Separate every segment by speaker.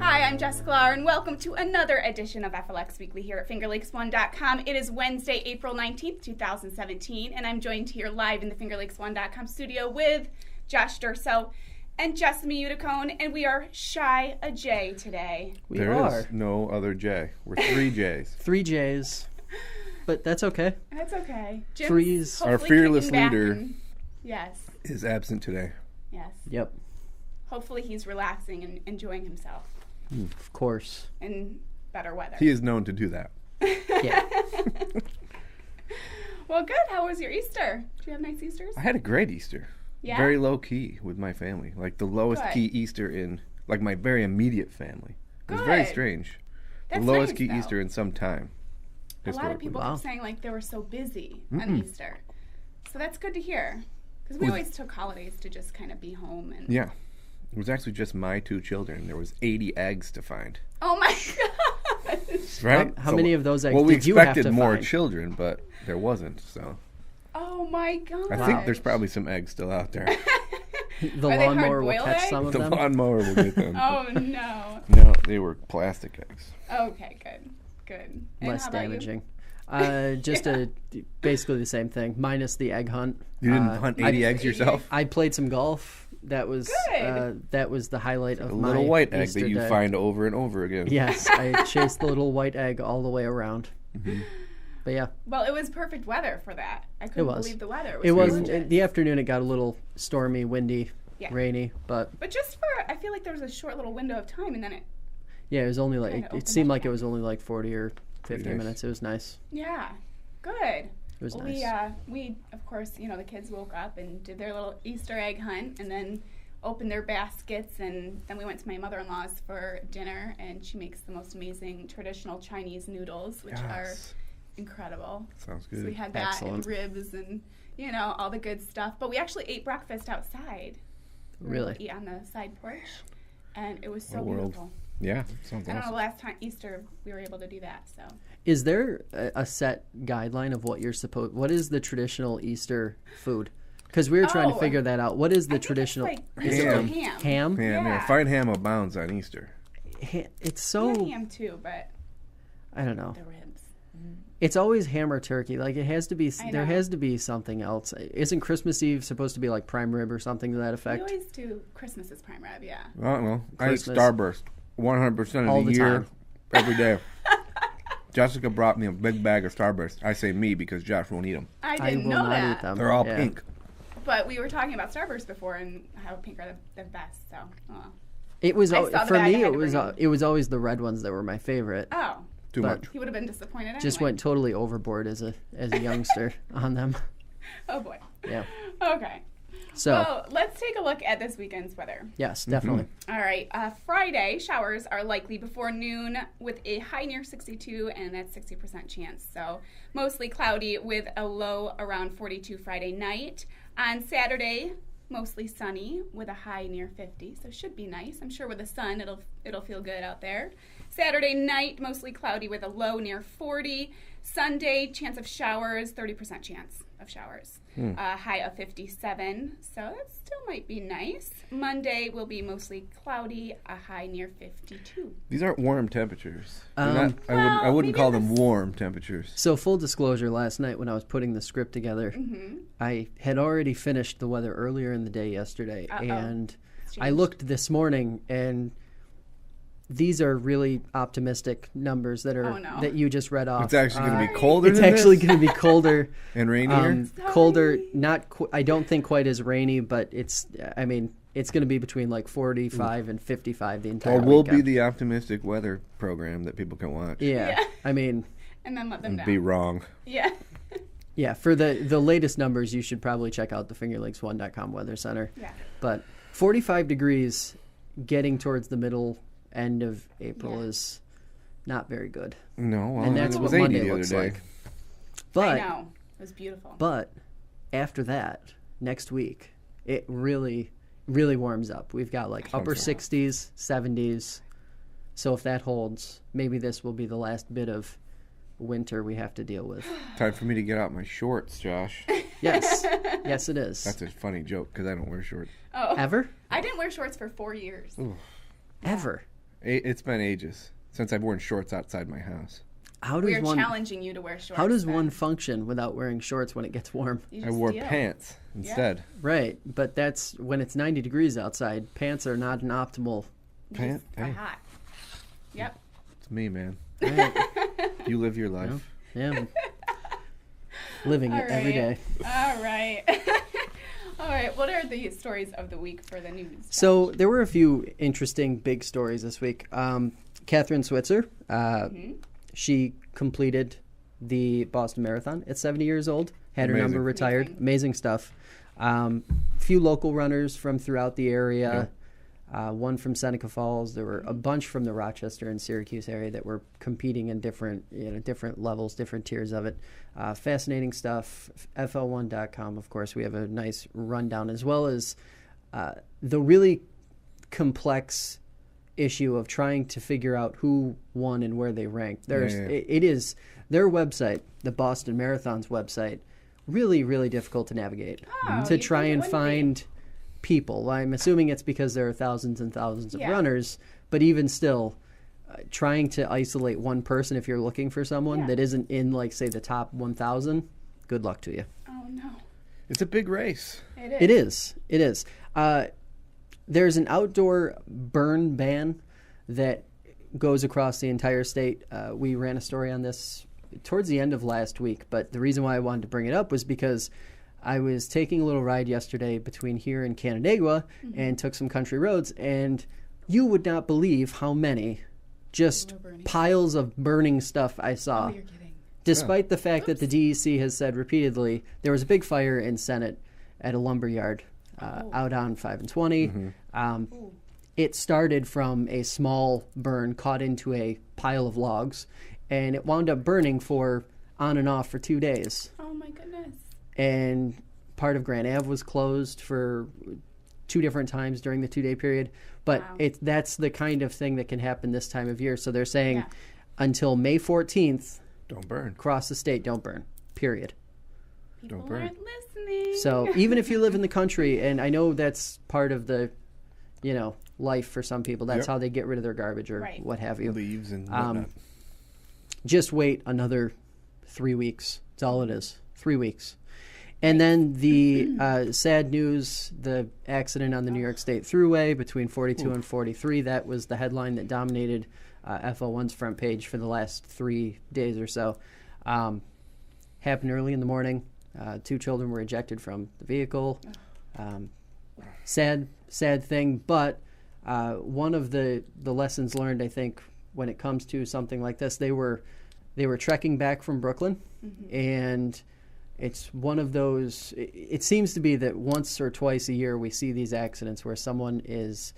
Speaker 1: I'm Jessica Lahr, and welcome to another edition of FLX Weekly here at FingerLakes1.com. It is Wednesday, April 19th, 2017, and I'm joined here live in the FingerLakes1.com studio with Josh Durso and Jessamy Uticone, and we are shy a J today.
Speaker 2: There is no other J. We're three J's.
Speaker 3: Three J's, but that's okay.
Speaker 1: That's okay.
Speaker 3: Threes.
Speaker 2: Our fearless leader
Speaker 1: yes.
Speaker 2: is absent today.
Speaker 1: Yes.
Speaker 3: Yep.
Speaker 1: Hopefully he's relaxing and enjoying himself.
Speaker 3: Of course.
Speaker 1: In better weather.
Speaker 2: He is known to do that.
Speaker 3: Yeah.
Speaker 1: Well, good. How was your Easter? Did you have nice Easters?
Speaker 2: I had a great Easter.
Speaker 1: Yeah?
Speaker 2: Very low key with my family. Like the lowest key Easter in like my very immediate family. It was very strange.
Speaker 1: That's
Speaker 2: the lowest
Speaker 1: nice,
Speaker 2: key
Speaker 1: though.
Speaker 2: Easter in some time.
Speaker 1: A lot of people
Speaker 3: Wow.
Speaker 1: kept saying like they were so busy on Easter. So that's good to hear. Because we always took holidays to just kind of be home. And
Speaker 2: Yeah. It was actually just my two children. There was 80 eggs to find.
Speaker 1: Oh my gosh.
Speaker 2: Right?
Speaker 3: How many of those eggs
Speaker 2: Well, we
Speaker 3: did you have to
Speaker 2: expected more
Speaker 3: find?
Speaker 2: children, but there wasn't. So
Speaker 1: Oh my gosh.
Speaker 2: I think there's probably some eggs still out there.
Speaker 3: The
Speaker 1: Are they
Speaker 3: lawnmower will
Speaker 1: hard-boiled
Speaker 3: catch
Speaker 1: eggs?
Speaker 3: some of
Speaker 2: The
Speaker 3: them.
Speaker 2: lawnmower will get them.
Speaker 1: Oh no.
Speaker 2: No, they were plastic eggs.
Speaker 1: Okay, good. Good. And
Speaker 3: Less
Speaker 1: how about you?
Speaker 3: damaging. Basically the same thing, minus the egg hunt.
Speaker 2: You didn't hunt 80 eggs yourself?
Speaker 3: I played some golf. That was
Speaker 1: Good.
Speaker 3: that was the highlight of
Speaker 2: A
Speaker 3: my
Speaker 2: little white egg
Speaker 3: Easter
Speaker 2: that you
Speaker 3: day.
Speaker 2: find over and over again.
Speaker 3: Yes, I chased the little white egg all the way around.
Speaker 2: Mm-hmm.
Speaker 3: But yeah,
Speaker 1: Well, it was perfect weather for that. I couldn't
Speaker 3: was.
Speaker 1: believe the weather.
Speaker 3: it
Speaker 1: was
Speaker 3: wasn't.
Speaker 1: gorgeous.
Speaker 3: The afternoon it got a little stormy, windy,
Speaker 1: Yeah.
Speaker 3: rainy, but
Speaker 1: But just for, I feel like there was a short little window of time, and then
Speaker 3: yeah, it was only
Speaker 1: Kinda
Speaker 3: like
Speaker 1: opened
Speaker 3: it seemed
Speaker 1: up
Speaker 3: like it
Speaker 1: again.
Speaker 3: was only like 40 or 50
Speaker 2: nice.
Speaker 3: minutes. It was nice.
Speaker 1: yeah, good.
Speaker 3: It was
Speaker 1: Well,
Speaker 3: nice.
Speaker 1: we of course, the kids woke up and did their little Easter egg hunt, and then opened their baskets, and then we went to my mother-in-law's for dinner, and she makes the most amazing traditional Chinese noodles, which are
Speaker 2: Yes.
Speaker 1: incredible.
Speaker 2: Sounds
Speaker 1: So we
Speaker 2: good.
Speaker 1: had that
Speaker 3: Excellent.
Speaker 1: and ribs and all the good stuff. But we actually ate breakfast outside. We were able
Speaker 3: Really?
Speaker 1: to eat on the side porch, and it was so
Speaker 2: What a world.
Speaker 1: beautiful.
Speaker 2: Yeah, sounds
Speaker 1: I don't know
Speaker 2: awesome.
Speaker 1: the last time Easter we were able to do that. So
Speaker 3: Is there a set guideline of what you're supposed? What is the traditional Easter food? Because we were trying to
Speaker 1: Oh.
Speaker 3: figure that out. What is
Speaker 1: I
Speaker 3: the
Speaker 1: think it's
Speaker 3: traditional
Speaker 1: like
Speaker 3: Easter?
Speaker 2: Ham.
Speaker 1: ham.
Speaker 3: Ham?
Speaker 2: Yeah,
Speaker 1: Yeah.
Speaker 2: fine ham abounds on Easter.
Speaker 3: It's so
Speaker 1: Yeah, ham too, but
Speaker 3: I don't know.
Speaker 1: the ribs.
Speaker 3: It's always ham or turkey. Like it has to be.
Speaker 1: I
Speaker 3: There
Speaker 1: know.
Speaker 3: has to be something else. Isn't Christmas Eve supposed to be like prime rib or something to that
Speaker 1: We
Speaker 3: effect?
Speaker 1: always do Christmas as prime rib, yeah.
Speaker 2: Well, I eat
Speaker 3: Christmas.
Speaker 2: Starburst 100%
Speaker 3: All
Speaker 2: of the
Speaker 3: the
Speaker 2: year,
Speaker 3: time.
Speaker 2: every day. Jessica brought me a big bag of Starburst. I say me because Josh won't eat them.
Speaker 1: I
Speaker 3: I
Speaker 1: didn't
Speaker 3: will
Speaker 1: know
Speaker 3: not
Speaker 1: that.
Speaker 3: eat them.
Speaker 2: They're all
Speaker 3: Yeah.
Speaker 2: pink.
Speaker 1: But we were talking about Starburst before and how pink are the best. So, oh.
Speaker 3: It was
Speaker 1: I saw the
Speaker 3: for
Speaker 1: bag, I
Speaker 3: me.
Speaker 1: had
Speaker 3: It
Speaker 1: to
Speaker 3: was
Speaker 1: bring it.
Speaker 3: it was always the red ones that were my favorite.
Speaker 1: Oh,
Speaker 2: Too
Speaker 3: But-
Speaker 2: much.
Speaker 1: he would have been disappointed anyway.
Speaker 3: Just went totally overboard as a youngster on them.
Speaker 1: Oh boy.
Speaker 3: Yeah.
Speaker 1: Okay.
Speaker 3: So
Speaker 1: Well, let's take a look at this weekend's weather.
Speaker 3: yes, definitely.
Speaker 1: All right. Friday, showers are likely before noon with a high near 62 and that's 60% chance. So mostly cloudy with a low around 42 Friday night. On Saturday, mostly sunny with a high near 50. So should be nice. I'm sure with the sun, it'll feel good out there. Saturday night, mostly cloudy with a low near 40. Sunday, chance of showers, 30% chance of showers. High of 57, so that still might be nice. Monday will be mostly cloudy, a high near 52.
Speaker 2: These aren't warm temperatures. They're
Speaker 3: Um,
Speaker 2: not, I wouldn't
Speaker 1: maybe
Speaker 2: call
Speaker 1: in
Speaker 2: them
Speaker 1: the
Speaker 2: warm temperatures.
Speaker 3: So full disclosure, last night when I was putting the script together, I had already finished the weather earlier in the day yesterday, and I looked this morning and these are really optimistic numbers that are
Speaker 1: Oh, no.
Speaker 3: that you just read off.
Speaker 2: It's actually going to be
Speaker 1: Sorry.
Speaker 2: colder
Speaker 3: It's
Speaker 2: than
Speaker 3: actually
Speaker 2: this
Speaker 3: going to be colder.
Speaker 2: and rainier.
Speaker 3: Colder, I don't think quite as rainy, but it's going to be between like 45 and 55 the entire
Speaker 2: Or we'll
Speaker 3: weekend.
Speaker 2: be the optimistic weather program that people can watch.
Speaker 3: Yeah.
Speaker 1: Yeah.
Speaker 3: I mean,
Speaker 1: And then let them
Speaker 2: And
Speaker 1: down.
Speaker 2: be wrong.
Speaker 1: Yeah.
Speaker 3: yeah, for the latest numbers, you should probably check out the FingerLakes1.com Weather Center.
Speaker 1: Yeah.
Speaker 3: But 45 degrees getting towards the middle end of April
Speaker 1: Yeah.
Speaker 3: is not very good.
Speaker 2: No, well,
Speaker 3: And that's
Speaker 2: it
Speaker 3: what
Speaker 2: was 80
Speaker 3: Monday
Speaker 2: the other
Speaker 3: looks
Speaker 2: day.
Speaker 3: like. But
Speaker 1: I know. It was beautiful.
Speaker 3: But after that, next week, it really really warms up. We've got like upper 60s, 70s. So if that holds, maybe this will be the last bit of winter we have to deal with.
Speaker 2: Time for me to get out my shorts, Josh.
Speaker 3: Yes. Yes, it is.
Speaker 2: That's a funny joke because I don't wear shorts.
Speaker 1: Oh.
Speaker 3: Ever?
Speaker 1: I didn't wear shorts for 4 years.
Speaker 2: Ooh.
Speaker 3: Ever?
Speaker 2: It's been ages since I've worn shorts outside my house.
Speaker 1: We're challenging you to wear shorts.
Speaker 3: How does one function without wearing shorts when it gets warm?
Speaker 2: I wore pants instead.
Speaker 3: Yeah. Right, but that's when it's 90 degrees outside. Pants are not an optimal.
Speaker 2: Pant?
Speaker 1: Hey. Hot. Yep.
Speaker 2: It's me, man.
Speaker 3: Right.
Speaker 2: You live your life.
Speaker 3: Yeah. Living it every day.
Speaker 1: All right. All right. What are the stories of the week for the news?
Speaker 3: So there were a few interesting big stories this week. Catherine Switzer, she completed the Boston Marathon at 70 years old, had her number retired. Amazing stuff. Few local runners from throughout the area. One from Seneca Falls. There were a bunch from the Rochester and Syracuse area that were competing in different levels, different tiers of it. Fascinating stuff. FL1.com, of course, we have a nice rundown, as well as the really complex issue of trying to figure out who won and where they ranked. It is their website, the Boston Marathon's website, really, really difficult to navigate to try and find people. Well, I'm assuming it's because there are thousands and thousands of runners, but even still, trying to isolate one person if you're looking for someone that isn't in, like, say, the top 1,000, good luck to you.
Speaker 1: Oh, no.
Speaker 2: It's a big race.
Speaker 3: It is. There's an outdoor burn ban that goes across the entire state. We ran a story on this towards the end of last week, but the reason why I wanted to bring it up was because I was taking a little ride yesterday between here and Canandaigua and took some country roads, and you would not believe how many just piles of burning stuff I saw.
Speaker 1: Oh, you're kidding.
Speaker 3: Despite the fact that the DEC has said repeatedly, there was a big fire in Senate at a lumber yard out on 5 and 20. It started from a small burn caught into a pile of logs, and it wound up burning for on and off for 2 days.
Speaker 1: Oh, my goodness.
Speaker 3: And part of Grand Ave was closed for 2 different times during the 2-day period. But that's the kind of thing that can happen this time of year. So they're saying until May 14th,
Speaker 2: don't burn.
Speaker 3: Across the state, don't burn, period.
Speaker 1: People aren't listening.
Speaker 3: So even if you live in the country, and I know that's part of the, life for some people, that's how they get rid of their garbage or what have you.
Speaker 2: Leaves and whatnot.
Speaker 3: Just wait another 3 weeks. That's all it is, 3 weeks. And then the sad news, the accident on the New York State Thruway between 42 and 43, that was the headline that dominated FL1's front page for the last 3 days or so. Happened early in the morning. 2 children were ejected from the vehicle. Sad thing, but one of the lessons learned, I think, when it comes to something like this, they were trekking back from Brooklyn, and it's one of those, it seems to be that once or twice a year we see these accidents where someone is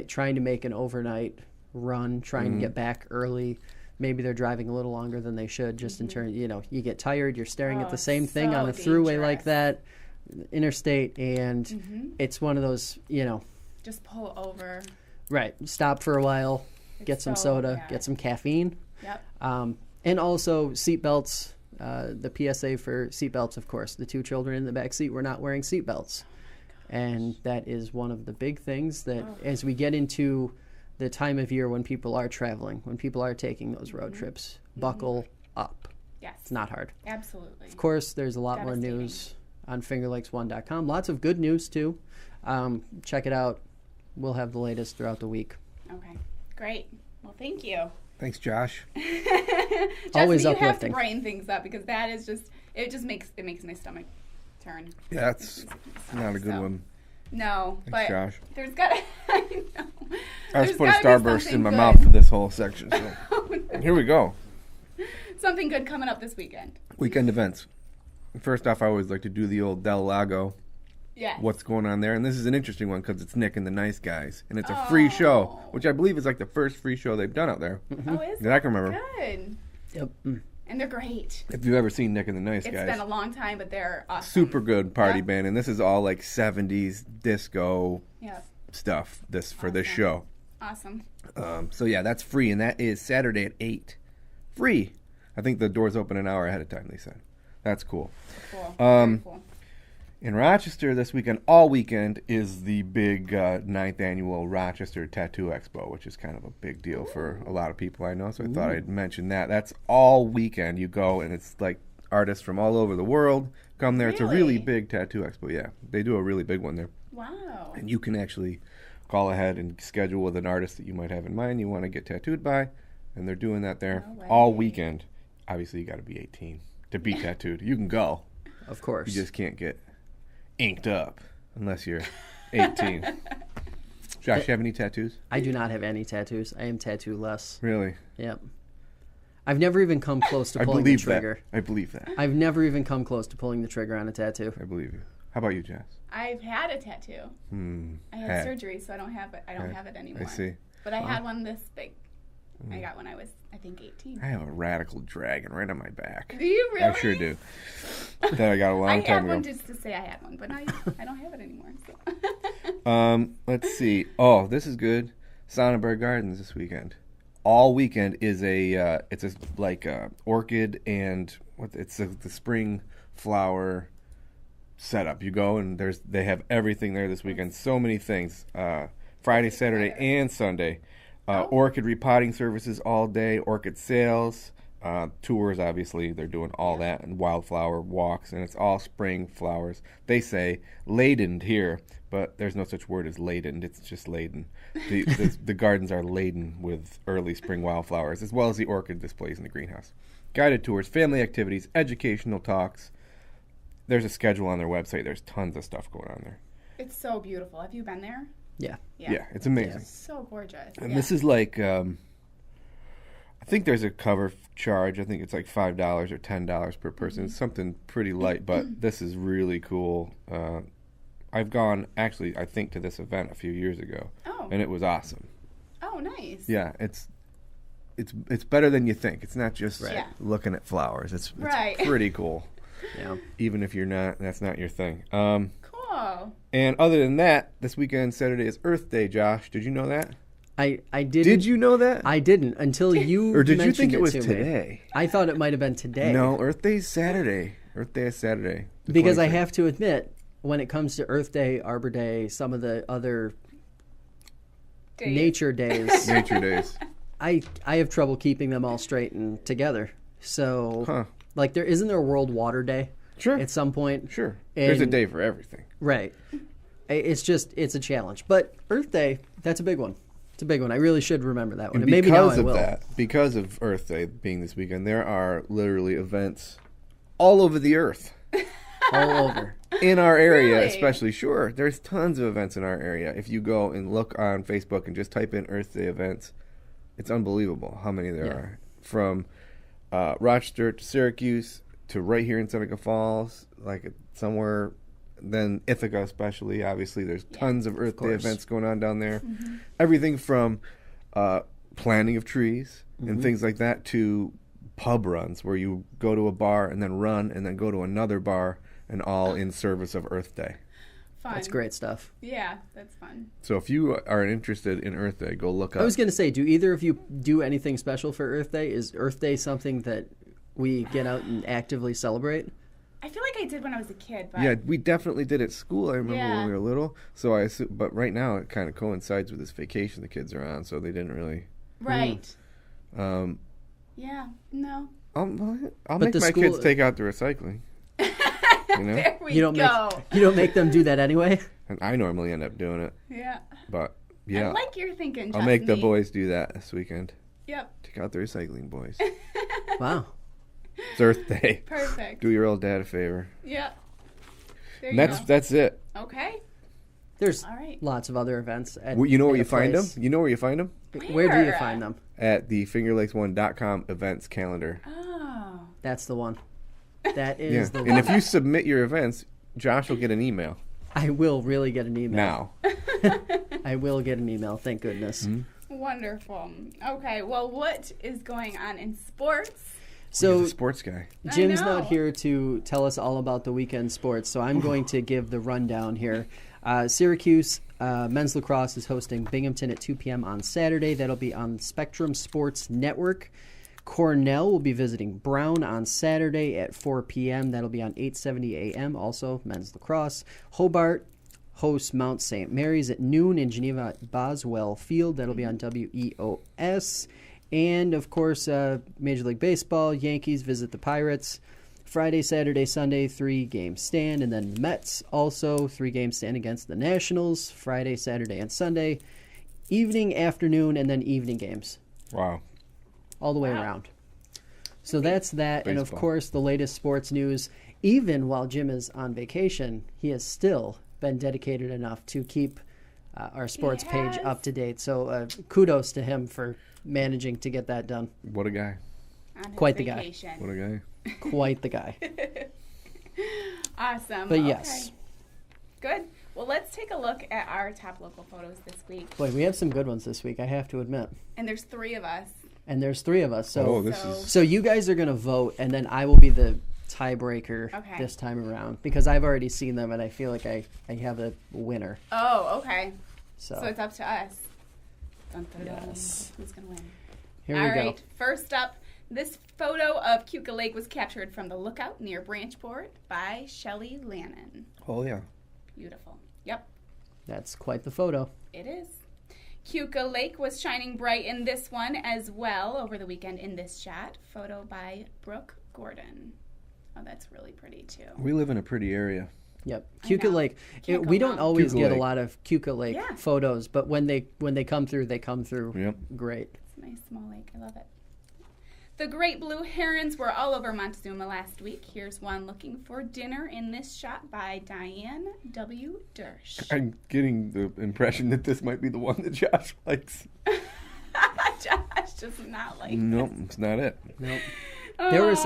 Speaker 3: trying to make an overnight run, trying to get back early. Maybe they're driving a little longer than they should, just in terms, you get tired, you're staring at the same thing on a thruway like that, interstate, and it's one of those,
Speaker 1: just pull over.
Speaker 3: Right. Stop for a while, get some soda, get some caffeine.
Speaker 1: Yep.
Speaker 3: And also seatbelts. The PSA for seatbelts, of course. The 2 children in the back seat were not wearing seatbelts. And that is one of the big things that as we get into the time of year when people are traveling, when people are taking those road trips, buckle up.
Speaker 1: Yes.
Speaker 3: It's not hard.
Speaker 1: Absolutely.
Speaker 3: Of course, there's a lot more news on fingerlakes1.com. Lots of good news, too. Check it out. We'll have the latest throughout the week.
Speaker 1: Okay. Great. Well, thank you.
Speaker 2: Thanks, Josh.
Speaker 3: Always
Speaker 1: uplifting. You have to brighten things up because that is it makes my stomach turn.
Speaker 2: Yeah, that's not a good one.
Speaker 1: No,
Speaker 2: Thanks,
Speaker 1: but
Speaker 2: Josh.
Speaker 1: There's got to, I know.
Speaker 2: I just put a Starburst in my mouth for this whole section. So.
Speaker 1: Oh, no.
Speaker 2: Here we go.
Speaker 1: Something good coming up this weekend.
Speaker 2: Weekend events. First off, I always like to do the old Del Lago.
Speaker 1: Yes.
Speaker 2: What's going on there? And this is an interesting one because it's Nick and the Nice Guys. And it's a free show, which I believe is like the first free show they've done out there.
Speaker 1: Oh, is
Speaker 2: that I can remember.
Speaker 1: Good.
Speaker 3: Yep.
Speaker 1: And they're great.
Speaker 2: If you've ever seen Nick and the Nice Guys.
Speaker 1: It's been a long time, but they're awesome.
Speaker 2: Super good party band. And this is all like 70s disco, stuff for this show.
Speaker 1: Awesome.
Speaker 2: So yeah, that's free, and that is Saturday at 8. Free. I think the doors open an hour ahead of time, they said. That's cool.
Speaker 1: Cool. Very cool.
Speaker 2: In Rochester this weekend, all weekend, is the big 9th annual Rochester Tattoo Expo, which is kind of a big deal for a lot of people I know, so I thought I'd mention that. That's all weekend. You go, and it's like artists from all over the world come there. Really? It's a really big tattoo expo, yeah. They do a really big one there.
Speaker 1: Wow.
Speaker 2: And you can actually call ahead and schedule with an artist that you might have in mind you want to get tattooed by, and they're doing that there all weekend. Obviously, you got to be 18 to be tattooed. You can go.
Speaker 3: Of course.
Speaker 2: You just can't get inked up unless you're 18. Josh, you have any tattoos?
Speaker 3: I do not have any tattoos. I am tattoo-less.
Speaker 2: Really?
Speaker 3: Yep. I've never even come close to pulling the trigger.
Speaker 2: I believe that.
Speaker 3: I've never even come close to pulling the trigger on a tattoo.
Speaker 2: I believe you. How about you, Jess?
Speaker 1: I've had a tattoo. I had surgery, so I don't have it. I don't have it anymore.
Speaker 2: I see.
Speaker 1: But I had one this big. I got when I was, I think, 18.
Speaker 2: I have a radical dragon right on my back.
Speaker 1: Do you really?
Speaker 2: I sure do. That I got a long time ago.
Speaker 1: I had one just to say I had one, but I don't have it anymore. So.
Speaker 2: Let's see. Oh, this is good. Sonnenberg Gardens this weekend. All weekend is it's a orchid and the spring flower setup. You go and they have everything there this weekend. So many things. Friday, Saturday, and Sunday. Orchid repotting services all day. Orchid sales, tours. Obviously, they're doing all that, and wildflower walks, and it's all spring flowers. They say ladened here, but there's no such word as ladened. It's just laden. The gardens are laden with early spring wildflowers, as well as the orchid displays in the greenhouse. Guided tours, family activities, educational talks. There's a schedule on their website. There's tons of stuff going on there.
Speaker 1: It's so beautiful. Have you been there?
Speaker 3: Yeah.
Speaker 2: Yeah, it's amazing.
Speaker 1: It's so gorgeous.
Speaker 2: And this is like, I think there's a cover charge. I think it's like $5 or $10 per person. It's something pretty light, but this is really cool. I've gone, actually, I think, to this event a few years ago.
Speaker 1: Oh.
Speaker 2: And it was awesome.
Speaker 1: Oh, nice.
Speaker 2: Yeah, it's better than you think. It's not just looking at flowers. It's pretty cool.
Speaker 3: Yeah.
Speaker 2: Even if that's not your thing.
Speaker 1: Cool.
Speaker 2: And other than that, this weekend, Saturday, is Earth Day, Josh. Did you know that?
Speaker 3: I didn't.
Speaker 2: Did you know that?
Speaker 3: I didn't until you
Speaker 2: or did
Speaker 3: mentioned
Speaker 2: you think it was
Speaker 3: to
Speaker 2: today?
Speaker 3: Me. I thought it might have been today.
Speaker 2: No, Earth Day is Saturday. Earth Day is Saturday.
Speaker 3: Because 23rd. I have to admit, when it comes to Earth Day, Arbor Day, some of the other nature days, I have trouble keeping them all straight and together. So, like, isn't there a World Water Day?
Speaker 2: Sure.
Speaker 3: At some point.
Speaker 2: Sure. There's a day for everything.
Speaker 3: Right. It's a challenge. But Earth Day, that's a big one. It's a big one. I really should remember that one. And maybe now I will.
Speaker 2: Because of Earth Day being this weekend, there are literally events all over the earth.
Speaker 3: All over.
Speaker 2: In our area, especially. Sure. There's tons of events in our area. If you go and look on Facebook and just type in Earth Day events, it's unbelievable how many there are. From Rochester to Syracuse to right here in Seneca Falls, like somewhere, then Ithaca especially. Obviously, there's tons of Earth Day events going on down there. Mm-hmm. Everything from planting of trees and things like that to pub runs where you go to a bar and then run and then go to another bar and all in service of Earth Day.
Speaker 1: Fun.
Speaker 3: That's great stuff.
Speaker 1: Yeah, that's fun.
Speaker 2: So if you are interested in Earth Day, go look up.
Speaker 3: I was going to say, do either of you do anything special for Earth Day? Is Earth Day something that we get out and actively celebrate?
Speaker 1: I feel like I did when I was a kid. But
Speaker 2: yeah, we definitely did at school. I remember when we were little. So I assume, but right now it kind of coincides with this vacation the kids are on, so they didn't really.
Speaker 1: Right. Yeah. No.
Speaker 2: I'll make my kids take out the recycling. You know?
Speaker 1: There we go.
Speaker 3: You don't make them do that anyway?
Speaker 2: And I normally end up doing it.
Speaker 1: Yeah.
Speaker 2: But yeah.
Speaker 1: I like your thinking,
Speaker 2: I'll make the boys do that this weekend.
Speaker 1: Yep.
Speaker 2: Take out the recycling, boys.
Speaker 3: Wow.
Speaker 2: It's Earth Day.
Speaker 1: Perfect.
Speaker 2: Do your old dad a favor.
Speaker 1: Yep.
Speaker 2: That's it.
Speaker 1: Okay.
Speaker 3: There's lots of other events.
Speaker 2: You know where you find them? You know where you find them?
Speaker 3: Where do you find them?
Speaker 2: At the FingerLakes1.com events calendar.
Speaker 1: Oh.
Speaker 3: That's the one. That is the one.
Speaker 2: And if you submit your events, Josh will get an email.
Speaker 3: I will really get an email.
Speaker 2: Now.
Speaker 3: I will get an email, thank goodness.
Speaker 2: Mm-hmm.
Speaker 1: Wonderful. Okay, well, what is going on in sports?
Speaker 3: So
Speaker 2: he's a sports guy.
Speaker 3: Jim's not here to tell us all about the weekend sports, so I'm going to give the rundown here. Syracuse men's lacrosse is hosting Binghamton at 2 p.m. on Saturday. That'll be on Spectrum Sports Network. Cornell will be visiting Brown on Saturday at 4 p.m. That'll be on 870 a.m. Also, men's lacrosse. Hobart hosts Mount St. Mary's at noon in Geneva Boswell Field. That'll be on WEOS. And, of course, Major League Baseball, Yankees visit the Pirates. Friday, Saturday, Sunday, 3-game stand. And then Mets also 3-game stand against the Nationals. Friday, Saturday, and Sunday. Evening, afternoon, and then evening games.
Speaker 2: Wow.
Speaker 3: All the way around. So that's that.
Speaker 2: Baseball.
Speaker 3: And, of course, the latest sports news. Even while Jim is on vacation, he has still been dedicated enough to keep our sports page up to date. So kudos to him for managing to get that done.
Speaker 2: What a guy.
Speaker 3: Quite the
Speaker 1: vacation.
Speaker 2: What a guy.
Speaker 3: Quite the guy.
Speaker 1: Awesome.
Speaker 3: But
Speaker 1: okay.
Speaker 3: yes.
Speaker 1: Good. Well, let's take a look at our top local photos this week.
Speaker 3: Boy, we have some good ones this week, I have to admit.
Speaker 1: And there's 3 of us.
Speaker 3: And there's 3 of us. So you guys are going to vote, and then I will be the tiebreaker this time around. Because I've already seen them, and I feel like I have a winner.
Speaker 1: Oh, okay.
Speaker 3: So
Speaker 1: it's up to us. Dun, dun, dun.
Speaker 3: Yes.
Speaker 1: Who's going to win?
Speaker 3: Here we go.
Speaker 1: All right. First up, this photo of Keuka Lake was captured from the lookout near Branchport by Shelly Lannon.
Speaker 2: Oh, yeah.
Speaker 1: Beautiful. Yep.
Speaker 3: That's quite the photo.
Speaker 1: It is. Keuka Lake was shining bright in this one as well over the weekend in this shot. Photo by Brooke Gordon. Oh, that's really pretty too.
Speaker 2: We live in a pretty area.
Speaker 3: Yep. Keuka Lake. We don't always get a lot of Keuka Lake photos, but when they come through, they come through great.
Speaker 1: It's a nice small lake. I love it. The great blue herons were all over Montezuma last week. Here's one looking for dinner in this shot by Diane W. Durso.
Speaker 2: I'm getting the impression that this might be the one that Josh likes.
Speaker 1: Josh does not like
Speaker 2: Nope, it's not it.
Speaker 3: Nope. There was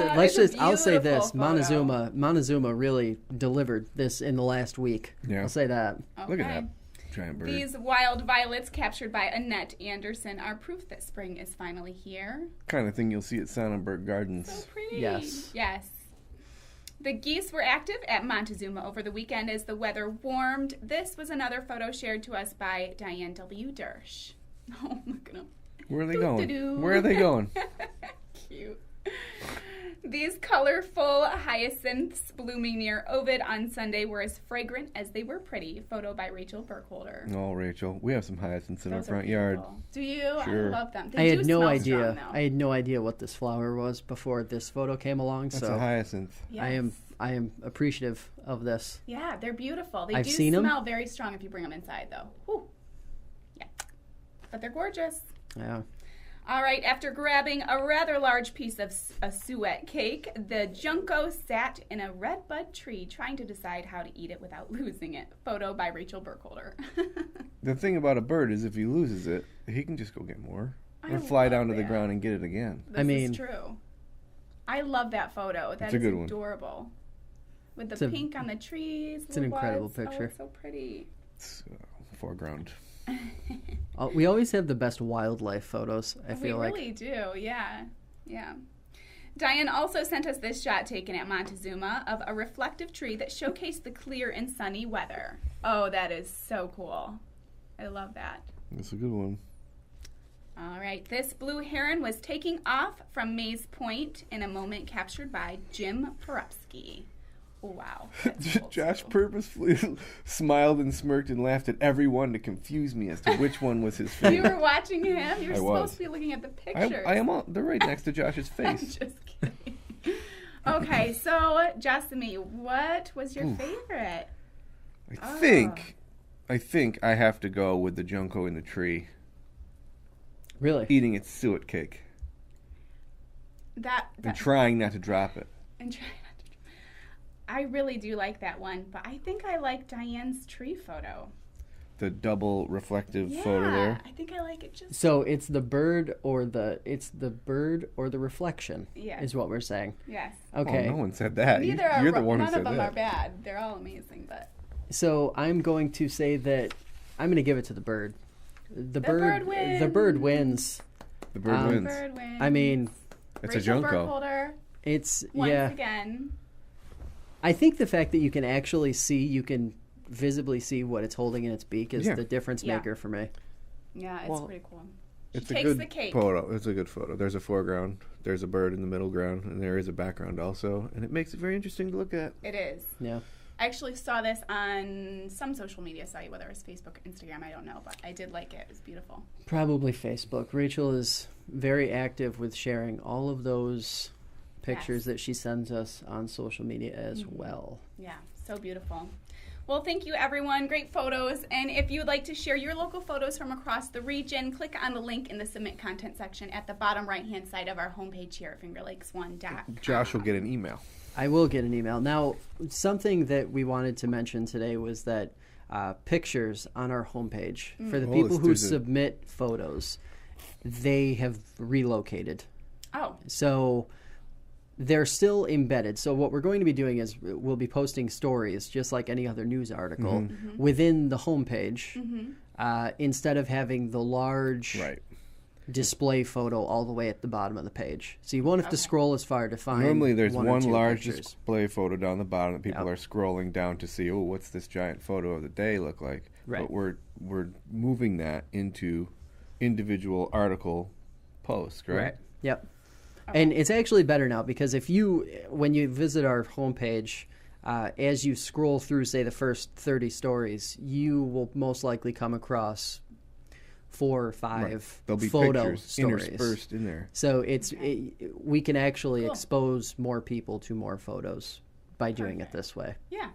Speaker 3: I'll say this,
Speaker 1: photo.
Speaker 3: Montezuma really delivered this in the last week.
Speaker 2: Yeah.
Speaker 3: I'll say that.
Speaker 1: Okay.
Speaker 2: Look at that giant bird.
Speaker 1: These wild violets captured by Annette Anderson are proof that spring is finally here.
Speaker 2: Kind of thing you'll see at Sonnenberg Gardens.
Speaker 1: So pretty.
Speaker 3: Yes.
Speaker 1: Yes. The geese were active at Montezuma over the weekend as the weather warmed. This was another photo shared to us by Diane W. Durso. Oh, look at them.
Speaker 2: Where are they going? Where are they going?
Speaker 1: Cute. These colorful hyacinths blooming near Ovid on Sunday were as fragrant as they were pretty. Photo by Rachel Burkholder.
Speaker 2: Oh, Rachel, we have some hyacinths in our front yard.
Speaker 1: Do you?
Speaker 2: Sure.
Speaker 1: I love them.
Speaker 3: I had no idea.
Speaker 1: Strong,
Speaker 3: I had no idea what this flower was before this photo came along.
Speaker 2: That's
Speaker 3: so
Speaker 2: a hyacinth.
Speaker 1: Yes.
Speaker 3: I am appreciative of this.
Speaker 1: Yeah, they're beautiful. They
Speaker 3: I've
Speaker 1: do
Speaker 3: seen
Speaker 1: smell very strong if you bring them inside, though. Whew. Yeah, but they're gorgeous.
Speaker 3: Yeah.
Speaker 1: All right, after grabbing a rather large piece of a suet cake, the Junco sat in a redbud tree trying to decide how to eat it without losing it. Photo by Rachel Burkholder.
Speaker 2: The thing about a bird is if he loses it, he can just go get more. Or fly down to the ground and get it again.
Speaker 1: This is true. I love that photo. That is
Speaker 2: a good one.
Speaker 1: Adorable. With the pink on the trees.
Speaker 3: It's an incredible picture.
Speaker 1: Oh, it's so pretty.
Speaker 2: It's foreground.
Speaker 3: We always have the best wildlife photos, I feel like.
Speaker 1: We really do, yeah. Yeah. Diane also sent us this shot taken at Montezuma of a reflective tree that showcased the clear and sunny weather. Oh, that is so cool. I love that.
Speaker 2: That's a good one.
Speaker 1: All right, this blue heron was taking off from Mays Point in a moment captured by Jim Porupski. Oh, wow.
Speaker 2: Josh purposefully smiled and smirked and laughed at everyone to confuse me as to which one was his favorite.
Speaker 1: You were watching him? You were supposed to be looking at the pictures.
Speaker 2: I am. They're right next to Josh's face.
Speaker 1: I'm just kidding. Okay, so Jessamy, what was your favorite?
Speaker 2: I think I have to go with the Junco in the tree.
Speaker 3: Really?
Speaker 2: Eating its suet cake. And trying not to drop it.
Speaker 1: I really do like that one, but I think I like Diane's tree photo.
Speaker 2: The double reflective photo there.
Speaker 1: I think I like it just.
Speaker 3: So it's the bird or the reflection.
Speaker 1: Yeah.
Speaker 3: Is what we're saying.
Speaker 1: Yes.
Speaker 3: Okay.
Speaker 2: Oh, no one said that. You're the one who said that.
Speaker 1: None of them are bad. They're all amazing, but.
Speaker 3: So I'm going to say that I'm going to give it to the bird. The bird wins.
Speaker 2: The bird wins.
Speaker 1: The bird wins.
Speaker 3: I mean,
Speaker 2: it's
Speaker 1: Rachel
Speaker 2: a Junco.
Speaker 1: Burkholder.
Speaker 3: It's
Speaker 1: once again.
Speaker 3: I think the fact that you can actually see, you can visibly see what it's holding in its beak is
Speaker 2: Yeah.
Speaker 3: the difference maker for me.
Speaker 1: Yeah, it's pretty cool. She
Speaker 2: It's a
Speaker 1: takes
Speaker 2: good
Speaker 1: the cake.
Speaker 2: photo. It's a good photo. There's a foreground, there's a bird in the middle ground, and there is a background also, and it makes it very interesting to look at.
Speaker 1: It is.
Speaker 3: Yeah.
Speaker 1: I actually saw this on some social media site, whether it was Facebook or Instagram, I don't know, but I did like it. It was beautiful.
Speaker 3: Probably Facebook. Rachel is very active with sharing all of those pictures that she sends us on social media as well.
Speaker 1: Yeah, so beautiful. Well, thank you, everyone. Great photos. And if you would like to share your local photos from across the region, click on the link in the Submit Content section at the bottom right-hand side of our homepage here at FingerLakes1.com.
Speaker 2: Josh will get an email.
Speaker 3: I will get an email. Now, something that we wanted to mention today was that pictures on our homepage, for the people who submit photos, they have relocated.
Speaker 1: Oh.
Speaker 3: So they're still embedded. So what we're going to be doing is we'll be posting stories, just like any other news article, within the homepage, instead of having the large display photo all the way at the bottom of the page. So you won't have to scroll as far to find.
Speaker 2: Normally there's one large
Speaker 3: pictures.
Speaker 2: display photo down the bottom that people are scrolling down to see, oh, what's this giant photo of the day look like?
Speaker 3: Right.
Speaker 2: But we're moving that into individual article posts, correct?
Speaker 3: Right. Yep. And it's actually better now because when you visit our homepage, as you scroll through, say, the first 30 stories, you will most likely come across 4 or 5
Speaker 2: There'll be
Speaker 3: photo
Speaker 2: pictures
Speaker 3: stories
Speaker 2: interspersed in there.
Speaker 3: So we can actually expose more people to more photos by doing it this way.
Speaker 1: Yeah.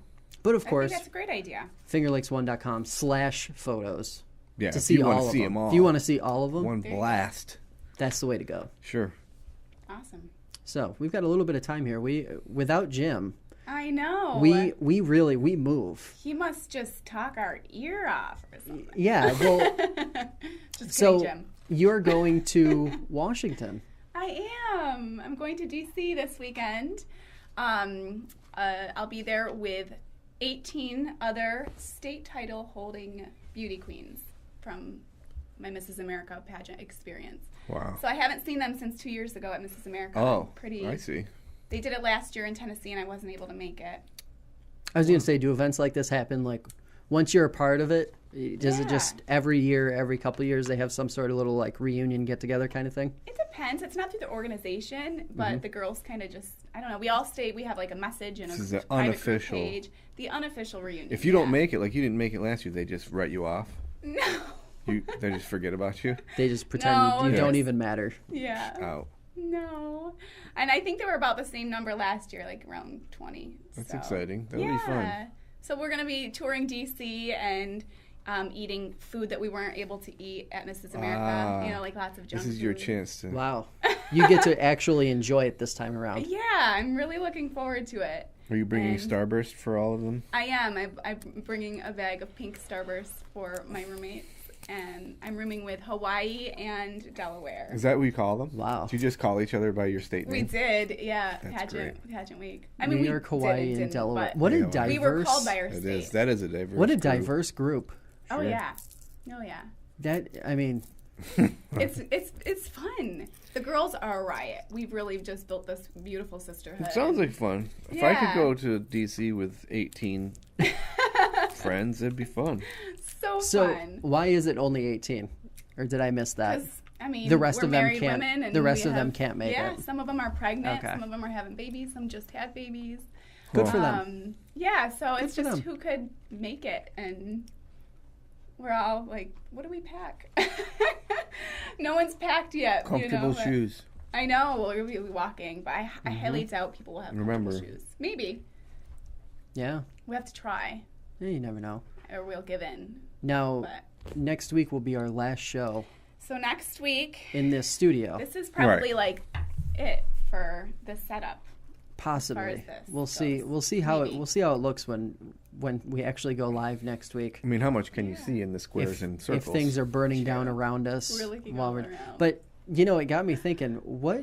Speaker 3: But of course,
Speaker 1: I think that's a great idea.
Speaker 3: FingerLakes1.com/photos
Speaker 2: Yeah,
Speaker 3: to
Speaker 2: if
Speaker 3: see
Speaker 2: you
Speaker 3: all
Speaker 2: want to
Speaker 3: of
Speaker 2: see
Speaker 3: them.
Speaker 2: them all.
Speaker 3: If you want to see all of them,
Speaker 2: one blast.
Speaker 3: that's the way to go.
Speaker 2: Sure.
Speaker 1: Awesome.
Speaker 3: So we've got a little bit of time here. Without Jim,
Speaker 1: I know.
Speaker 3: we move.
Speaker 1: He must just talk our ear off or something.
Speaker 3: Yeah. Well,
Speaker 1: Just
Speaker 3: so
Speaker 1: kidding, Jim.
Speaker 3: you're going to Washington.
Speaker 1: I am. I'm going to D.C. this weekend. I'll be there with 18 other state title holding beauty queens from my Mrs. America pageant experience.
Speaker 2: Wow.
Speaker 1: So I haven't seen them since 2 years ago at Mrs. America.
Speaker 2: Oh,
Speaker 1: Pretty.
Speaker 2: I see.
Speaker 1: They did it last year in Tennessee, and I wasn't able to make it.
Speaker 3: I was going to say, do events like this happen like once you're a part of it? Does it just every year, every couple of years, they have some sort of little like reunion get together kind of thing?
Speaker 1: It depends. It's not through the organization, but the girls kind of just, I don't know. We all stay. We have like a message and
Speaker 2: This is
Speaker 1: a
Speaker 2: the
Speaker 1: private
Speaker 2: unofficial
Speaker 1: page. The unofficial reunion.
Speaker 2: If you don't make it, like you didn't make it last year, they just write you off.
Speaker 1: No.
Speaker 2: They just forget about you.
Speaker 3: They just pretend
Speaker 1: No,
Speaker 3: you don't
Speaker 1: there's-
Speaker 3: even matter.
Speaker 1: Yeah.
Speaker 2: Oh,
Speaker 1: No. And I think they were about the same number last year, like around 20.
Speaker 2: that's
Speaker 1: so.
Speaker 2: exciting. That'll be fun.
Speaker 1: So we're going to be touring D.C. and eating food that we weren't able to eat at Mrs. America. You know, like lots of junk
Speaker 2: This is your
Speaker 1: food.
Speaker 2: chance to.
Speaker 3: Wow. You get to actually enjoy it this time around.
Speaker 1: Yeah, I'm really looking forward to it.
Speaker 2: Are you bringing
Speaker 1: And-
Speaker 2: Starburst for all of them?
Speaker 1: I am. I'm bringing a bag of pink Starburst for my roommates. And I'm rooming with Hawaii and Delaware.
Speaker 2: Is that what you call them?
Speaker 3: Wow.
Speaker 2: Do you just call each other by your state
Speaker 1: We
Speaker 2: name?
Speaker 1: did, yeah.
Speaker 2: That's
Speaker 1: Pageant week.
Speaker 3: New York, Hawaii, and Delaware. What a
Speaker 2: Yeah,
Speaker 3: diverse.
Speaker 1: We were called by our
Speaker 2: It
Speaker 1: state.
Speaker 2: is. That is a diverse.
Speaker 3: What a
Speaker 2: group.
Speaker 3: diverse group.
Speaker 1: Oh
Speaker 2: Sure.
Speaker 1: yeah. Oh yeah.
Speaker 3: That I mean,
Speaker 1: It's fun. The girls are a riot. We've really just built this beautiful sisterhood.
Speaker 2: It sounds like fun. If I could
Speaker 1: Yeah.
Speaker 2: go to DC with 18 friends, it'd be fun.
Speaker 1: so
Speaker 3: so why is it only 18? Or did I miss that?
Speaker 1: 'Cause, I mean,
Speaker 3: The rest
Speaker 1: we're
Speaker 3: of them
Speaker 1: married
Speaker 3: can't-
Speaker 1: women and
Speaker 3: the rest
Speaker 1: we
Speaker 3: of them
Speaker 1: have-
Speaker 3: can't make
Speaker 1: yeah,
Speaker 3: it.
Speaker 1: some of them are pregnant.
Speaker 3: Okay.
Speaker 1: Some of them are having babies. Some just had babies.
Speaker 3: Good for them.
Speaker 1: Yeah, so it's
Speaker 3: for
Speaker 1: just
Speaker 3: them.
Speaker 1: who could make it, and we're all like, what do we pack? No one's packed yet.
Speaker 2: Comfortable
Speaker 1: but-
Speaker 2: shoes.
Speaker 1: I know we'll be walking, but I highly doubt people will have
Speaker 2: Remember.
Speaker 1: comfortable shoes. Maybe
Speaker 3: Yeah.
Speaker 1: we have to try,
Speaker 3: Yeah, you never know.
Speaker 1: or we'll give in.
Speaker 3: Now,
Speaker 1: But
Speaker 3: next week will be our last show
Speaker 1: so next week,
Speaker 3: in this studio.
Speaker 1: this is probably like it for the setup.
Speaker 3: Possibly.
Speaker 1: as this
Speaker 3: We'll see.
Speaker 1: goes.
Speaker 3: We'll see how
Speaker 1: Maybe.
Speaker 3: it looks when we actually go live next week.
Speaker 2: I mean, how much can you see in the squares
Speaker 3: If,
Speaker 2: and
Speaker 3: if
Speaker 2: circles?
Speaker 3: things are burning down around us
Speaker 1: We're looking
Speaker 3: while
Speaker 1: all
Speaker 3: we're
Speaker 1: around.
Speaker 3: But you know, it got me thinking, we're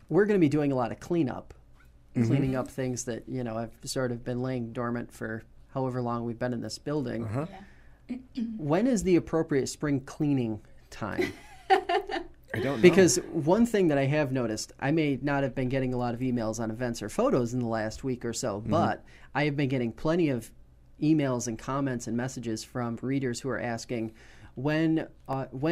Speaker 3: going to be doing a lot of cleanup. Cleaning up things that, you know, have sort of been laying dormant for however long we've been in this building.
Speaker 2: Uh-huh.
Speaker 1: Yeah.
Speaker 3: When is the appropriate spring cleaning time?
Speaker 2: I don't know.
Speaker 3: Because one thing that I have noticed, I may not have been getting a lot of emails on events or photos in the last week or so, but I have been getting plenty of emails and comments and messages from readers who are asking, when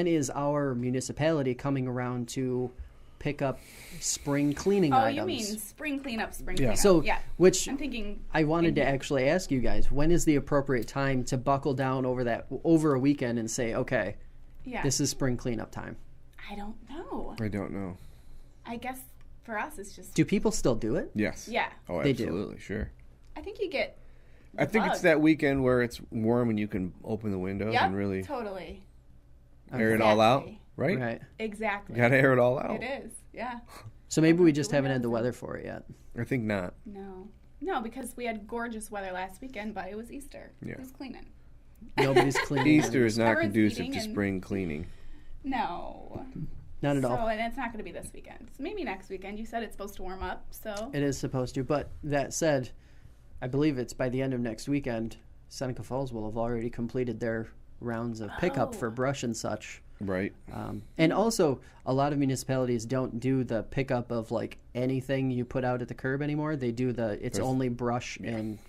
Speaker 3: is our municipality coming around to pick up spring cleaning items?
Speaker 1: Oh, you mean spring cleanup, spring
Speaker 2: Yeah.
Speaker 1: cleanup.
Speaker 3: So,
Speaker 1: yeah.
Speaker 3: which
Speaker 1: I'm thinking
Speaker 3: I wanted to actually ask you guys, when is the appropriate time to buckle down over a weekend and say, okay,
Speaker 1: yeah.
Speaker 3: this is spring cleanup time?
Speaker 1: I don't know.
Speaker 2: I don't know.
Speaker 1: I guess for us it's just...
Speaker 3: Do people still do it?
Speaker 2: Yes.
Speaker 1: Yeah.
Speaker 2: Oh,
Speaker 3: They do.
Speaker 2: absolutely, sure.
Speaker 1: I think you get...
Speaker 2: I think it's that weekend where it's warm and you can open the windows
Speaker 1: Yep,
Speaker 2: and really
Speaker 1: totally.
Speaker 2: air it all out,
Speaker 1: Exactly.
Speaker 2: right?
Speaker 3: Right.
Speaker 1: Exactly.
Speaker 2: You gotta air it all out.
Speaker 1: It is, yeah.
Speaker 3: So maybe we just
Speaker 1: Who
Speaker 3: haven't had the
Speaker 1: knows?
Speaker 3: weather for it yet.
Speaker 2: I think not.
Speaker 1: No, because we had gorgeous weather last weekend, but it was Easter.
Speaker 2: Yeah.
Speaker 1: Who's cleaning?
Speaker 3: Nobody's cleaning.
Speaker 2: Easter is not
Speaker 1: Everyone's
Speaker 2: conducive
Speaker 1: eating
Speaker 2: to
Speaker 1: and-
Speaker 2: spring cleaning.
Speaker 1: No.
Speaker 3: Not at all.
Speaker 1: So, and it's not going to be this weekend. So maybe next weekend. You said it's supposed to warm up, so...
Speaker 3: It is supposed to. But that said, I believe it's by the end of next weekend, Seneca Falls will have already completed their rounds of pickup for brush and such.
Speaker 2: Right.
Speaker 3: And also, a lot of municipalities don't do the pickup of like anything you put out at the curb anymore. They do it's only brush and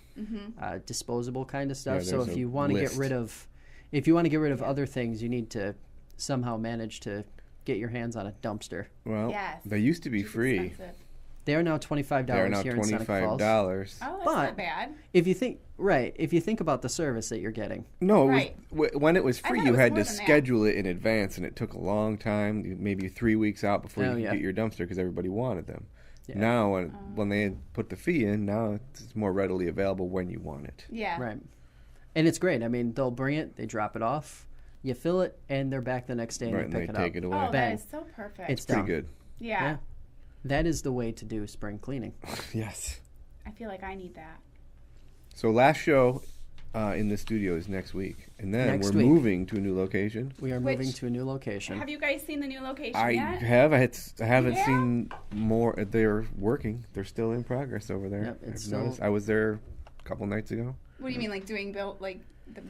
Speaker 3: disposable kind of stuff.
Speaker 2: Yeah,
Speaker 3: So
Speaker 2: there's
Speaker 3: if
Speaker 2: a
Speaker 3: you want to get
Speaker 2: list.
Speaker 3: rid of other things, you need to somehow manage to get your hands on a dumpster.
Speaker 2: Well,
Speaker 1: Yes.
Speaker 2: they used to be
Speaker 1: Which is
Speaker 2: free.
Speaker 1: expensive.
Speaker 3: They are now $25
Speaker 2: They are now
Speaker 3: here in Seneca Falls.
Speaker 2: $25.
Speaker 1: Oh, that's
Speaker 3: But-
Speaker 1: not bad.
Speaker 3: If you think about the service that you're getting,
Speaker 2: No, it
Speaker 1: Right.
Speaker 2: was, when it was
Speaker 1: I
Speaker 2: free,
Speaker 1: thought it
Speaker 2: you
Speaker 1: was
Speaker 2: had
Speaker 1: more
Speaker 2: to
Speaker 1: than that.
Speaker 2: schedule it in advance, and it took a long time, maybe 3 weeks out before you
Speaker 3: Oh,
Speaker 2: could
Speaker 3: yeah.
Speaker 2: get your dumpster because everybody wanted them.
Speaker 3: Yeah.
Speaker 2: Now, when they put the fee in, now it's more readily available when you want it.
Speaker 1: Yeah.
Speaker 3: right? And it's great. I mean, they'll bring it, they drop it off, you fill it, and they're back the next day and
Speaker 2: Right,
Speaker 3: you
Speaker 2: and
Speaker 3: pick
Speaker 2: they
Speaker 3: it
Speaker 2: take
Speaker 3: up.
Speaker 2: it away.
Speaker 1: Oh,
Speaker 3: Bang.
Speaker 1: that is so perfect.
Speaker 3: It's
Speaker 2: Pretty
Speaker 3: done.
Speaker 2: good.
Speaker 1: yeah.
Speaker 3: Yeah. That is the way to do spring cleaning.
Speaker 2: Yes.
Speaker 1: I feel like I need that.
Speaker 2: So last show in the studio is next week, and then
Speaker 3: Next
Speaker 2: we're
Speaker 3: week.
Speaker 2: moving to a new location.
Speaker 3: We are
Speaker 1: Which-
Speaker 3: moving to a new location.
Speaker 1: Have you guys seen the new location
Speaker 2: I
Speaker 1: yet?
Speaker 2: have. I haven't
Speaker 1: Yeah?
Speaker 2: seen more. They're working. They're still in progress over there.
Speaker 3: Yep, it's
Speaker 2: I've
Speaker 3: still-
Speaker 2: noticed. I was there a couple nights ago.
Speaker 1: What do you mean, like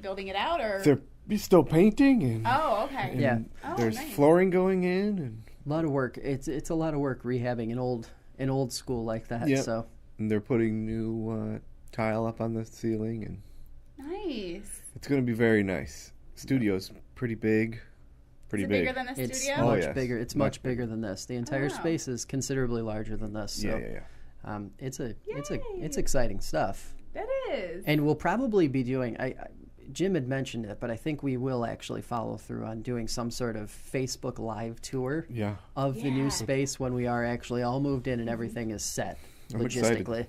Speaker 1: building it out, or?
Speaker 2: They're still painting and,
Speaker 1: Oh, okay.
Speaker 2: and
Speaker 3: Yeah.
Speaker 1: Oh,
Speaker 2: there's
Speaker 1: nice.
Speaker 2: flooring going in and
Speaker 3: A lot of work. It's a lot of work rehabbing an old school like that.
Speaker 2: Yep.
Speaker 3: So
Speaker 2: they're putting new tile up on the ceiling, and
Speaker 1: Nice.
Speaker 2: it's going to be very nice. Studio's pretty big. Pretty
Speaker 1: Is it
Speaker 2: big.
Speaker 1: bigger than the
Speaker 3: it's
Speaker 1: studio?
Speaker 2: Oh,
Speaker 3: much
Speaker 2: yes.
Speaker 3: bigger. It's
Speaker 2: Much
Speaker 3: much bigger than this. The entire
Speaker 1: wow.
Speaker 3: space is considerably larger than this. So
Speaker 2: yeah.
Speaker 3: it's
Speaker 1: Yay.
Speaker 3: exciting stuff.
Speaker 1: That is.
Speaker 3: And we'll probably be doing. Jim had mentioned it, but I think we will actually follow through on doing some sort of Facebook Live tour
Speaker 2: Yeah.
Speaker 3: of the new
Speaker 1: Yeah.
Speaker 3: space when we are actually all moved in and everything is set
Speaker 2: I'm excited.
Speaker 3: logistically.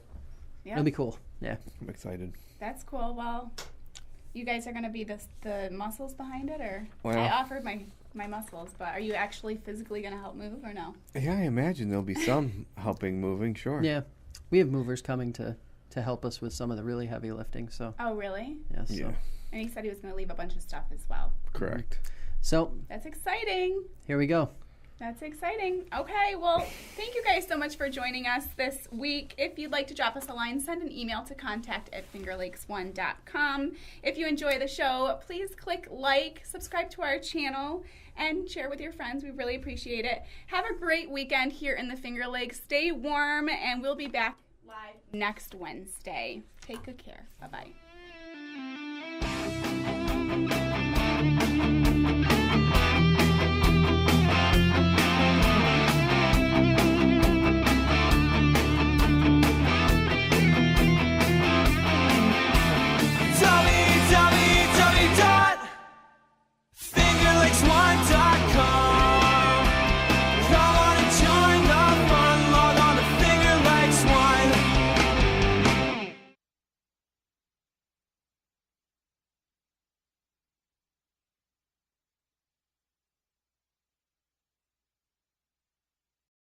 Speaker 1: Yeah.
Speaker 3: It'll be cool. Yeah.
Speaker 2: I'm excited.
Speaker 1: That's cool. Well, you guys are going to be the muscles behind it, or
Speaker 2: Well-
Speaker 1: I offered my muscles, but are you actually physically going to help move, or no?
Speaker 2: Yeah, I imagine there'll be some helping moving, sure.
Speaker 3: Yeah. We have movers coming to help us with some of the really heavy lifting. So,
Speaker 1: Oh, really?
Speaker 3: yeah. So,
Speaker 2: Yeah,
Speaker 1: And he said he was going to leave a bunch of stuff as well.
Speaker 2: correct.
Speaker 3: so
Speaker 1: That's exciting.
Speaker 3: here we go.
Speaker 1: That's exciting. Okay, well, thank you guys so much for joining us this week. If you'd like to drop us a line, send an email to contact@fingerlakes1.com. If you enjoy the show, please click like, subscribe to our channel, and share with your friends. We really appreciate it. Have a great weekend here in the Finger Lakes. Stay warm, and we'll be back live next Wednesday. Take good care. Bye-bye.